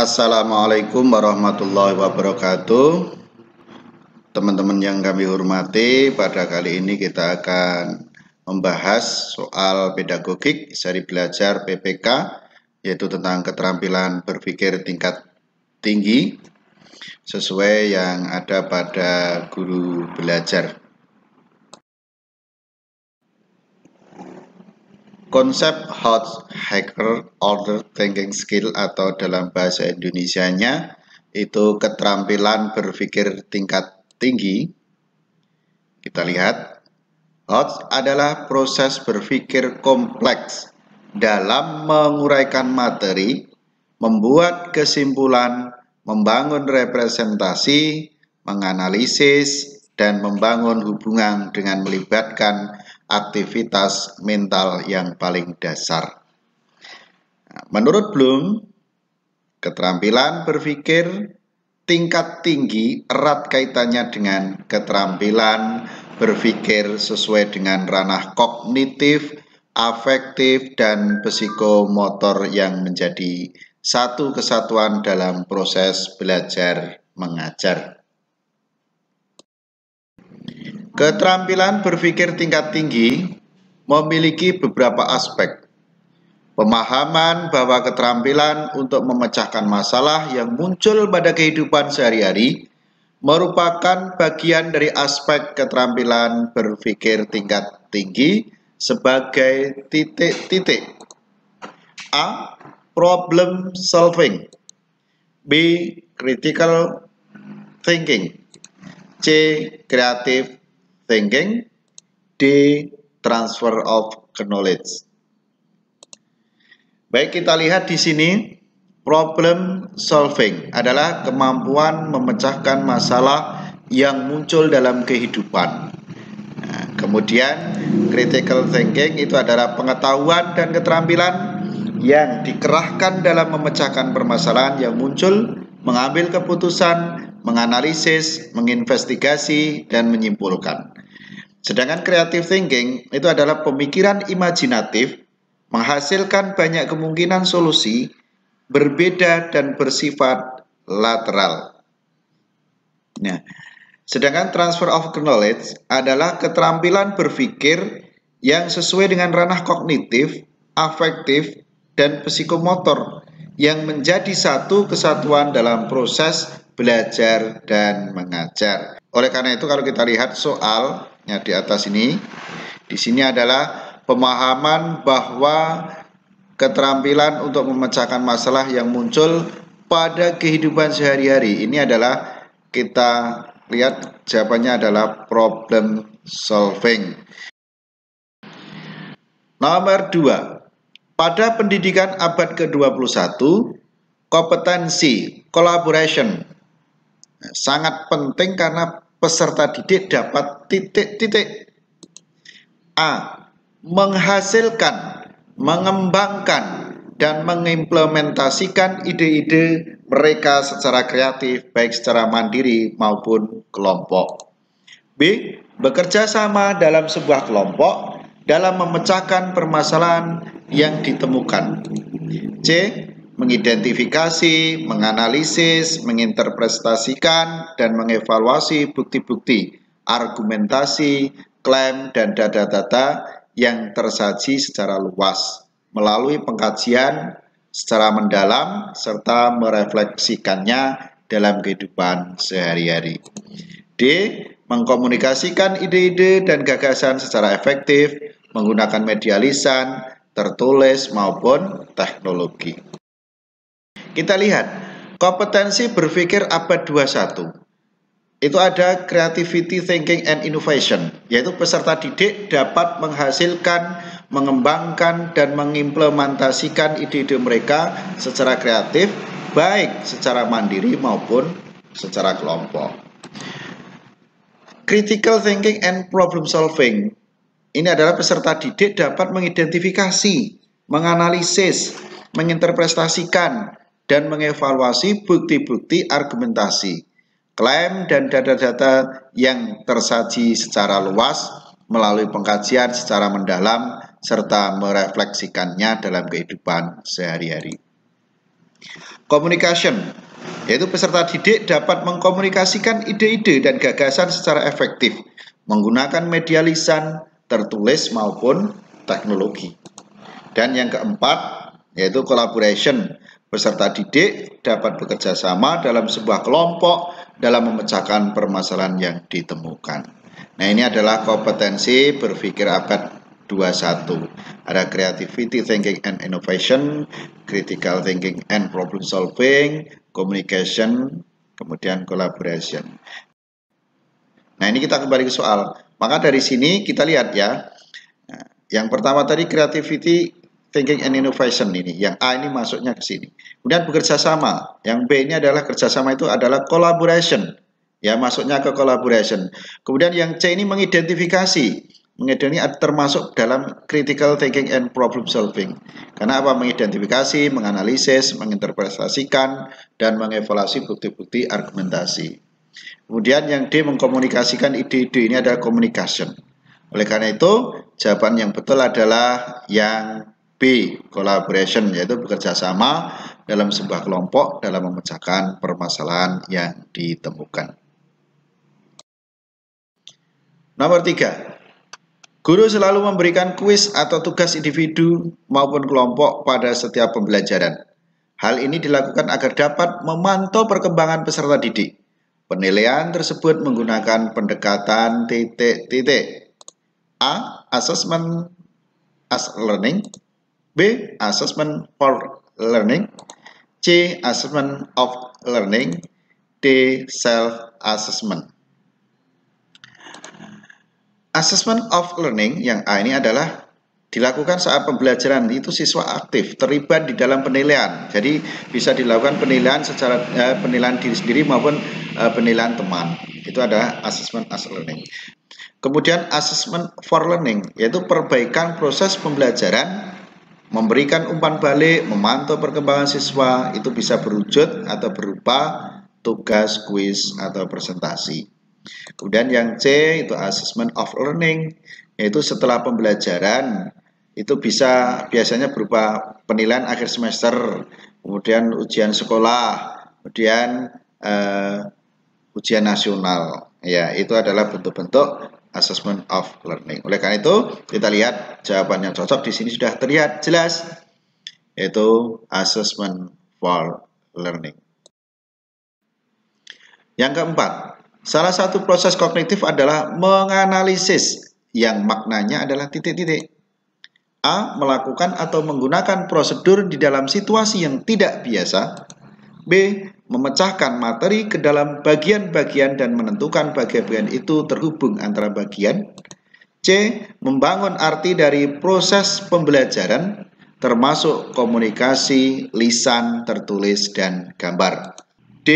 Assalamualaikum warahmatullahi wabarakatuh. Teman-teman yang kami hormati, pada kali ini kita akan membahas soal pedagogik seri belajar PPK, yaitu tentang keterampilan berpikir tingkat tinggi sesuai yang ada pada guru belajar. Konsep Hot-Hacker Order Thinking Skill atau dalam bahasa Indonesianya itu keterampilan berpikir tingkat tinggi. Kita lihat, HOT adalah proses berpikir kompleks dalam menguraikan materi, membuat kesimpulan, membangun representasi, menganalisis, dan membangun hubungan dengan melibatkan aktivitas mental yang paling dasar. Menurut Bloom, keterampilan berpikir tingkat tinggi erat kaitannya dengan keterampilan berpikir sesuai dengan ranah kognitif, afektif, dan psikomotor yang menjadi satu kesatuan dalam proses belajar mengajar. Keterampilan berpikir tingkat tinggi memiliki beberapa aspek. Pemahaman bahwa keterampilan untuk memecahkan masalah yang muncul pada kehidupan sehari-hari merupakan bagian dari aspek keterampilan berpikir tingkat tinggi sebagai titik-titik. A. Problem solving. B. Critical thinking. C. Creative thinking. D. Transfer of knowledge. Baik, kita lihat di sini, problem solving adalah kemampuan memecahkan masalah yang muncul dalam kehidupan. Nah, kemudian critical thinking itu adalah pengetahuan dan keterampilan yang dikerahkan dalam memecahkan permasalahan yang muncul, mengambil keputusan, menganalisis, menginvestigasi, dan menyimpulkan. Sedangkan creative thinking itu adalah pemikiran imajinatif, menghasilkan banyak kemungkinan solusi, berbeda dan bersifat lateral. Nah, sedangkan transfer of knowledge adalah keterampilan berpikir yang sesuai dengan ranah kognitif, afektif, dan psikomotor yang menjadi satu kesatuan dalam proses belajar dan mengajar. Oleh karena itu, kalau kita lihat soalnya di atas ini, di sini adalah pemahaman bahwa keterampilan untuk memecahkan masalah yang muncul pada kehidupan sehari-hari. Ini adalah, kita lihat jawabannya adalah problem solving. Nomor 2. Pada pendidikan abad ke-21, kompetensi collaboration sangat penting karena peserta didik dapat titik-titik. A. Menghasilkan, mengembangkan, dan mengimplementasikan ide-ide mereka secara kreatif, baik secara mandiri maupun kelompok. B. Bekerja sama dalam sebuah kelompok dalam memecahkan permasalahan yang ditemukan. C. Mengidentifikasi, menganalisis, menginterpretasikan, dan mengevaluasi bukti-bukti, argumentasi, klaim, dan data-data yang tersaji secara luas melalui pengkajian secara mendalam serta merefleksikannya dalam kehidupan sehari-hari. D. Mengkomunikasikan ide-ide dan gagasan secara efektif menggunakan media lisan, tertulis maupun teknologi. Kita lihat kompetensi berpikir abad 21. Itu ada creativity thinking and innovation, yaitu peserta didik dapat menghasilkan, mengembangkan, dan mengimplementasikan ide-ide mereka secara kreatif, baik secara mandiri maupun secara kelompok. Critical thinking and problem solving, ini adalah peserta didik dapat mengidentifikasi, menganalisis, menginterpretasikan, dan mengevaluasi bukti-bukti argumentasi, klaim, dan data-data yang tersaji secara luas melalui pengkajian secara mendalam serta merefleksikannya dalam kehidupan sehari-hari. Communication, yaitu peserta didik dapat mengkomunikasikan ide-ide dan gagasan secara efektif menggunakan media lisan, tertulis maupun teknologi. Dan yang keempat, yaitu collaboration. Peserta didik dapat bekerja sama dalam sebuah kelompok dalam memecahkan permasalahan yang ditemukan. Nah, ini adalah kompetensi berpikir abad 21. Ada creativity, thinking and innovation, critical thinking and problem solving, communication, kemudian collaboration. Nah, ini kita kembali ke soal. Maka dari sini kita lihat ya. Yang pertama tadi creativity, thinking and innovation ini. Yang A ini masuknya ke sini. Kemudian bekerja sama. Yang B ini adalah kerjasama itu adalah collaboration. Ya, masuknya ke collaboration. Kemudian yang C ini mengidentifikasi. Ini termasuk dalam critical thinking and problem solving. Karena apa? Mengidentifikasi, menganalisis, menginterpretasikan, dan mengevaluasi bukti-bukti argumentasi. Kemudian yang D mengkomunikasikan ide-ide, ini adalah communication. Oleh karena itu, jawaban yang betul adalah yang B, collaboration, yaitu bekerja sama dalam sebuah kelompok dalam memecahkan permasalahan yang ditemukan. Nomor 3. Guru selalu memberikan kuis atau tugas individu maupun kelompok pada setiap pembelajaran. Hal ini dilakukan agar dapat memantau perkembangan peserta didik. Penilaian tersebut menggunakan pendekatan titik-titik. A. Assessment as learning. B. Assessment for learning. C. Assessment of learning. D. Self-assessment. Assessment of learning yang A ini adalah dilakukan saat pembelajaran itu siswa aktif terlibat di dalam penilaian. Jadi bisa dilakukan penilaian secara penilaian diri sendiri maupun penilaian teman. Itu adalah assessment as learning. Kemudian assessment for learning, yaitu perbaikan proses pembelajaran, memberikan umpan balik, memantau perkembangan siswa, itu bisa berwujud atau berupa tugas, kuis, atau presentasi. Kemudian yang C itu assessment of learning, yaitu setelah pembelajaran, itu bisa biasanya berupa penilaian akhir semester, kemudian ujian sekolah, kemudian ujian nasional. Ya, itu adalah bentuk-bentuk assessment of learning. Oleh karena itu, kita lihat jawaban yang cocok di sini sudah terlihat jelas, yaitu assessment for learning. Yang keempat, salah satu proses kognitif adalah menganalisis yang maknanya adalah titik-titik. A. Melakukan atau menggunakan prosedur di dalam situasi yang tidak biasa. B. Memecahkan materi ke dalam bagian-bagian dan menentukan bagian-bagian itu terhubung antara bagian. C. Membangun arti dari proses pembelajaran termasuk komunikasi, lisan, tertulis, dan gambar. D.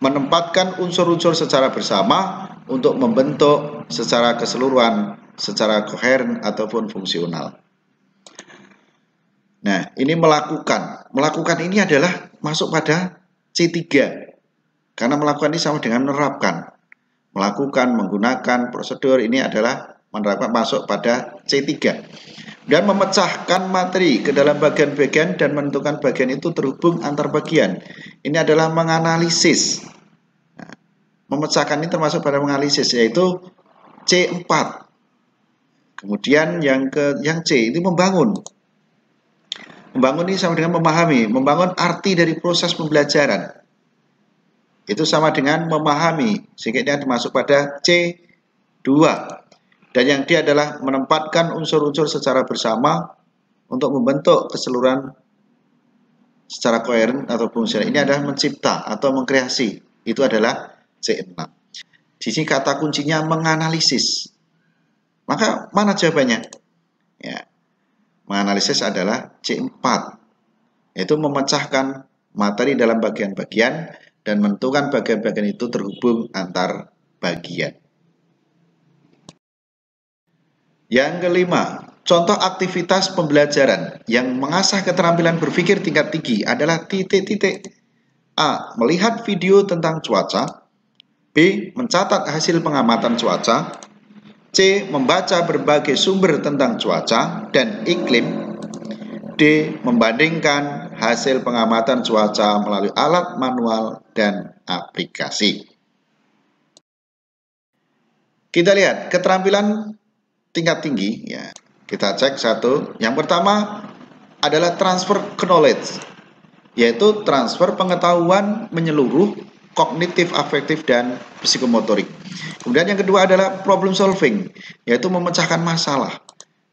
Menempatkan unsur-unsur secara bersama untuk membentuk secara keseluruhan, secara koheren ataupun fungsional. Nah, ini melakukan. Melakukan ini adalah masuk pada C3. Karena melakukan ini sama dengan menerapkan. Melakukan, menggunakan, prosedur ini adalah menerapkan, masuk pada C3. Dan memecahkan materi ke dalam bagian-bagian dan menentukan bagian itu terhubung antar bagian. Ini adalah menganalisis. Nah, memecahkan ini termasuk pada menganalisis, yaitu C4. Kemudian yang C itu membangun. Membangun ini sama dengan memahami, membangun arti dari proses pembelajaran. Itu sama dengan memahami, sehingga ini masuk pada C2. Dan yang D adalah menempatkan unsur-unsur secara bersama untuk membentuk keseluruhan secara koheren atau fungsional. Ini adalah mencipta atau mengkreasi. Itu adalah C6. Di sini kata kuncinya menganalisis. Maka mana jawabannya? Ya. Menganalisis adalah C4, yaitu memecahkan materi dalam bagian-bagian dan menentukan bagian-bagian itu terhubung antar bagian. Yang kelima, contoh aktivitas pembelajaran yang mengasah keterampilan berpikir tingkat tinggi adalah titik-titik. A. Melihat video tentang cuaca. B. Mencatat hasil pengamatan cuaca. C. Membaca berbagai sumber tentang cuaca dan iklim. D. Membandingkan hasil pengamatan cuaca melalui alat manual dan aplikasi. Kita lihat keterampilan tingkat tinggi ya. Kita cek satu. Yang pertama adalah transfer knowledge, yaitu transfer pengetahuan menyeluruh, kognitif, afektif, dan psikomotorik. Kemudian yang kedua adalah problem solving, yaitu memecahkan masalah.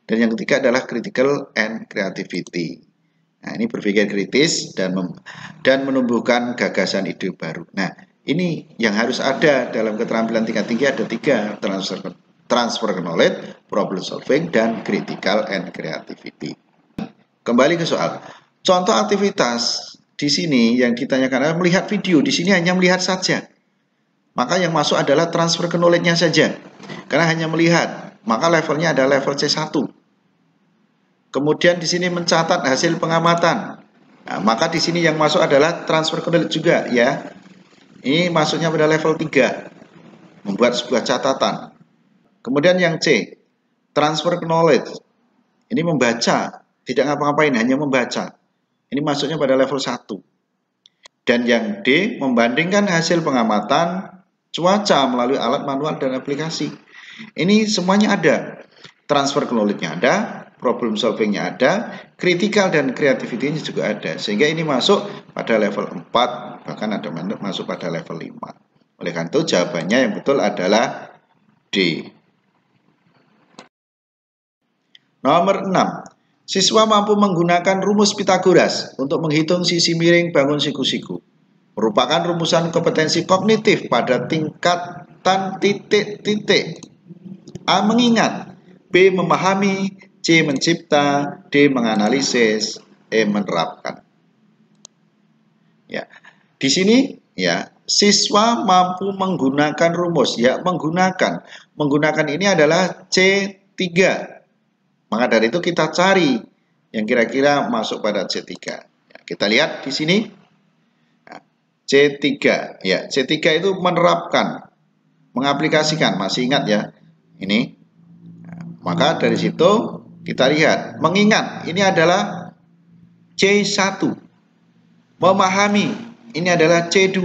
Dan yang ketiga adalah critical and creativity. Nah, ini berpikir kritis dan menumbuhkan gagasan ide baru. Nah, ini yang harus ada dalam keterampilan tingkat tinggi, ada 3, transfer knowledge, problem solving, dan critical and creativity. Kembali ke soal. Contoh aktivitas di sini yang ditanyakan adalah melihat video. Di sini hanya melihat saja. Maka yang masuk adalah transfer knowledge-nya saja. Karena hanya melihat, maka levelnya adalah level C1. Kemudian di sini mencatat hasil pengamatan. Nah, maka di sini yang masuk adalah transfer knowledge juga ya. Ini masuknya pada level 3. Membuat sebuah catatan. Kemudian yang C, transfer knowledge. Ini membaca, tidak ngapa-ngapain, hanya membaca. Ini masuknya pada level 1. Dan yang D, membandingkan hasil pengamatan cuaca melalui alat manual dan aplikasi. Ini semuanya ada. Transfer knowledge-nya ada, problem solving-nya ada, critical dan creativity-nya juga ada. Sehingga ini masuk pada level 4, bahkan ada masuk pada level 5. Oleh karena itu jawabannya yang betul adalah D. Nomor 6. Siswa mampu menggunakan rumus Pythagoras untuk menghitung sisi miring bangun siku-siku. Merupakan rumusan kompetensi kognitif pada tingkatan titik-titik. A. Mengingat, B. Memahami, C. Mencipta, D. Menganalisis, E. Menerapkan. Ya, di sini ya siswa mampu menggunakan rumus ya menggunakan ini adalah C3. Maka dari itu kita cari yang kira-kira masuk pada C3. Ya, kita lihat di sini C3 ya C3 itu menerapkan, mengaplikasikan, masih ingat ya ini. Maka dari situ kita lihat mengingat ini adalah C1, memahami ini adalah C2,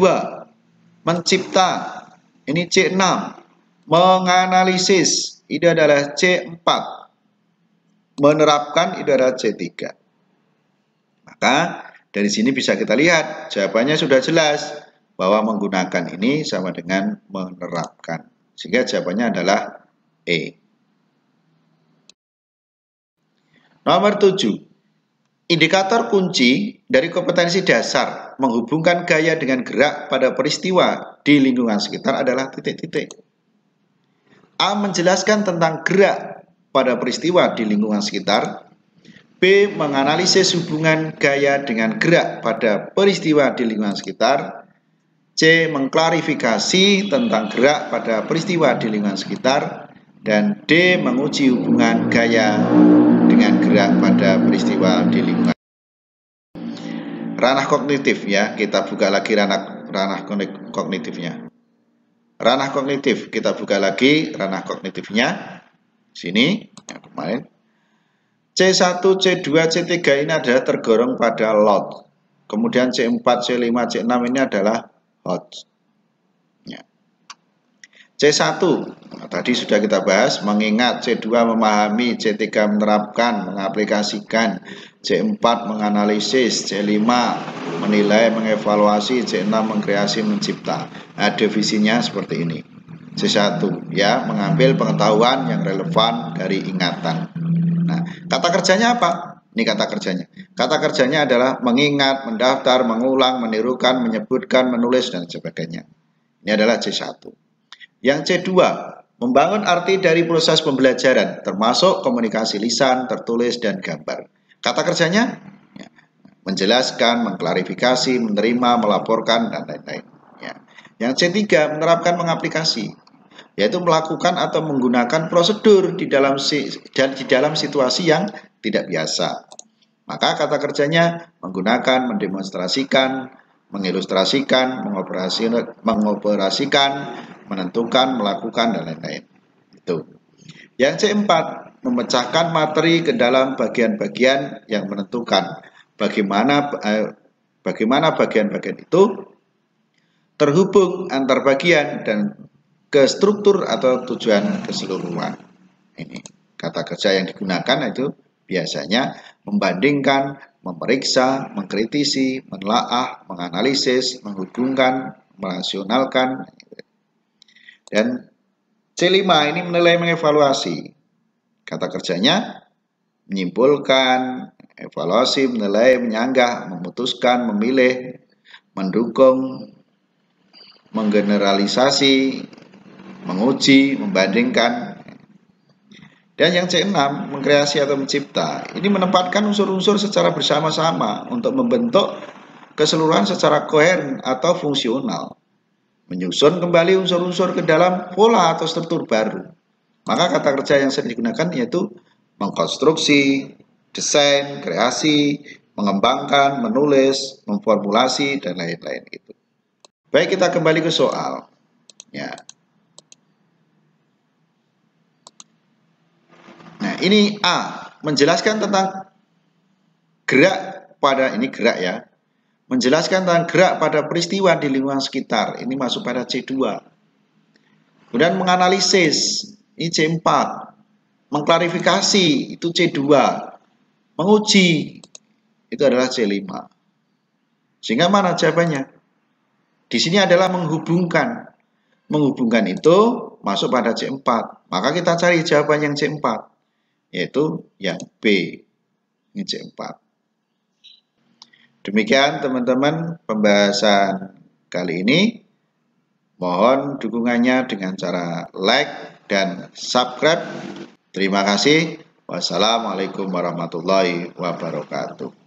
mencipta ini C6, menganalisis ini adalah C4, menerapkan itu adalah C3. Maka dari sini bisa kita lihat jawabannya sudah jelas bahwa menggunakan ini sama dengan menerapkan. Sehingga jawabannya adalah E. Nomor 7. Indikator kunci dari kompetensi dasar menghubungkan gaya dengan gerak pada peristiwa di lingkungan sekitar adalah titik-titik. A. Menjelaskan tentang gerak pada peristiwa di lingkungan sekitar. B. Menganalisis hubungan gaya dengan gerak pada peristiwa di lingkungan sekitar. C. Mengklarifikasi tentang gerak pada peristiwa di lingkungan sekitar. Dan D. Menguji hubungan gaya dengan gerak pada peristiwa di lingkungan. Ranah kognitif ya, kita buka lagi ranah kognitifnya. Ranah kognitif, kita buka lagi ranah kognitifnya. Sini, yang kemarin. C1, C2, C3 ini adalah tergolong pada lot. Kemudian C4, C5, C6 ini adalah hot. Ya. C1, nah, tadi sudah kita bahas, mengingat, C2 memahami, C3 menerapkan, mengaplikasikan, C4 menganalisis, C5 menilai, mengevaluasi, C6 mengkreasi, mencipta. Nah, definisinya seperti ini. C1 ya, mengambil pengetahuan yang relevan dari ingatan. Nah, kata kerjanya apa? Ini kata kerjanya. Kata kerjanya adalah mengingat, mendaftar, mengulang, menirukan, menyebutkan, menulis, dan sebagainya. Ini adalah C1. Yang C2, membangun arti dari proses pembelajaran, termasuk komunikasi lisan, tertulis, dan gambar. Kata kerjanya, ya, menjelaskan, mengklarifikasi, menerima, melaporkan, dan lain-lain. Ya. Yang C3, menerapkan mengaplikasi, yaitu melakukan atau menggunakan prosedur di dalam situasi yang tidak biasa. Maka kata kerjanya menggunakan, mendemonstrasikan, mengilustrasikan, mengoperasikan, menentukan, melakukan, dan lain-lain. Itu. Yang C4, memecahkan materi ke dalam bagian-bagian yang menentukan, bagaimana bagian-bagian itu terhubung antar bagian dan ke struktur atau tujuan keseluruhan. Ini kata kerja yang digunakan itu biasanya membandingkan, memeriksa, mengkritisi, menelaah, menganalisis, menghubungkan, merasionalkan. Dan C5 ini menilai, mengevaluasi. Kata kerjanya menyimpulkan, evaluasi, menilai, menyanggah, memutuskan, memilih, mendukung, menggeneralisasi, menguji, membandingkan. Dan yang C6, mengkreasi atau mencipta. Ini menempatkan unsur-unsur secara bersama-sama untuk membentuk keseluruhan secara koheren atau fungsional. Menyusun kembali unsur-unsur ke dalam pola atau struktur baru. Maka kata kerja yang sering digunakan yaitu mengkonstruksi, desain, kreasi, mengembangkan, menulis, memformulasi, dan lain-lain itu. Baik, kita kembali ke soal. Ya. Nah, ini A, menjelaskan tentang gerak pada, ini gerak ya, menjelaskan tentang gerak pada peristiwa di lingkungan sekitar, ini masuk pada C2. Kemudian menganalisis, ini C4, mengklarifikasi, itu C2, menguji, itu adalah C5. Sehingga mana jawabannya? Di sini adalah menghubungkan. Menghubungkan itu masuk pada C4. Maka kita cari jawaban yang C4. Yaitu yang B. Ini C4. Demikian teman-teman pembahasan kali ini. Mohon dukungannya dengan cara like dan subscribe. Terima kasih. Wassalamualaikum warahmatullahi wabarakatuh.